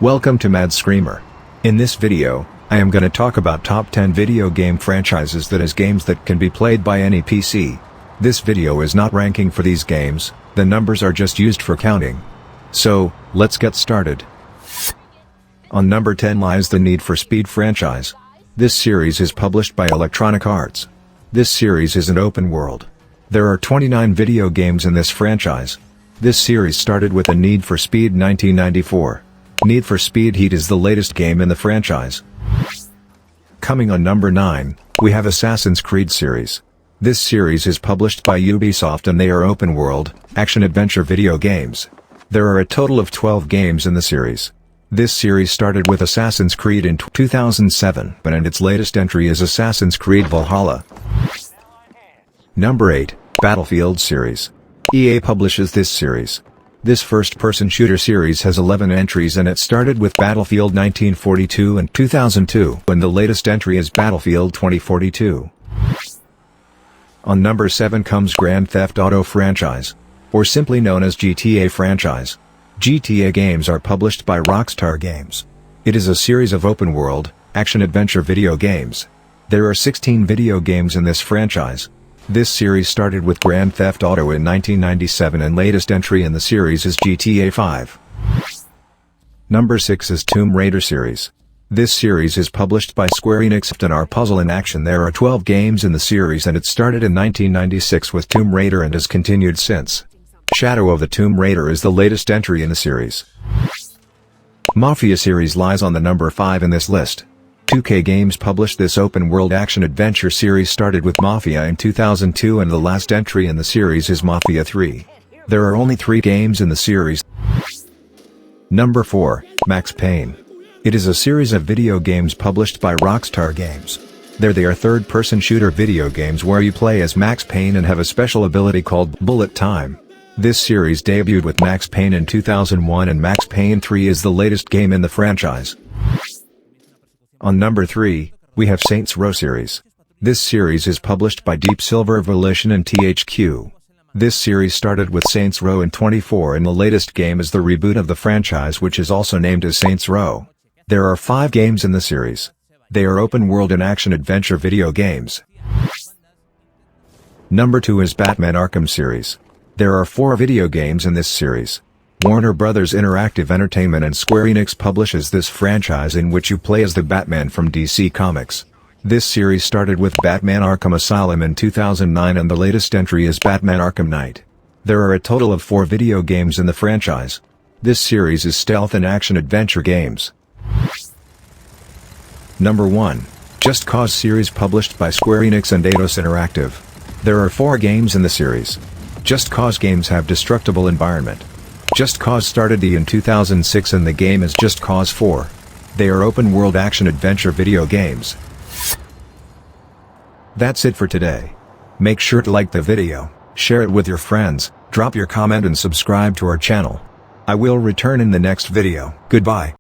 Welcome to Mad Screamer. In this video, I am gonna talk about top 10 video game franchises that is games that can be played by any PC. This video is not ranking for these games, the numbers are just used for counting. So, let's get started. On number 10 lies the Need for Speed franchise. This series is published by Electronic Arts. This series is an open world. There are 29 video games in this franchise. This series started with a Need for Speed 1994. Need for Speed Heat is the latest game in the franchise. Coming on number 9, we have Assassin's Creed series. This series is published by Ubisoft and they are open world, action-adventure video games. There are a total of 12 games in the series. This series started with Assassin's Creed in 2007, and its latest entry is Assassin's Creed Valhalla. Number 8, Battlefield series. EA publishes this series. This first-person shooter series has 11 entries and it started with Battlefield 1942 and 2002, when the latest entry is Battlefield 2042. On number 7 comes Grand Theft Auto franchise, or simply known as GTA franchise. GTA games are published by Rockstar Games. It is a series of open-world, action-adventure video games. There are 16 video games in this franchise. This series started with Grand Theft Auto in 1997 and latest entry in the series is GTA 5. Number 6 is Tomb Raider series. This series is published by Square Enix and are puzzle in action. There are 12 games in the series and it started in 1996 with Tomb Raider and has continued since. Shadow of the Tomb Raider is the latest entry in the series. Mafia series lies on the number 5 in this list. 2K Games published this open-world action-adventure series started with Mafia in 2002 and the last entry in the series is Mafia 3. There are only 3 games in the series. Number 4, Max Payne. It is a series of video games published by Rockstar Games. They are third-person shooter video games where you play as Max Payne and have a special ability called Bullet Time. This series debuted with Max Payne in 2001 and Max Payne 3 is the latest game in the franchise. On number 3, we have Saints Row series. This series is published by Deep Silver Volition and THQ. This series started with Saints Row in 2004 and the latest game is the reboot of the franchise which is also named as Saints Row. There are 5 games in the series. They are open-world and action-adventure video games. Number 2 is Batman Arkham series. There are 4 video games in this series. Warner Bros. Interactive Entertainment and Square Enix publishes this franchise in which you play as the Batman from DC Comics. This series started with Batman Arkham Asylum in 2009 and the latest entry is Batman Arkham Knight. There are a total of 4 video games in the franchise. This series is stealth and action-adventure games. Number 1, Just Cause series published by Square Enix and Eidos Interactive. There are 4 games in the series. Just Cause games have destructible environment. Just Cause started in 2006 and the game is Just Cause 4. They are open-world action-adventure video games. That's it for today. Make sure to like the video, share it with your friends, drop your comment and subscribe to our channel. I will return in the next video. Goodbye.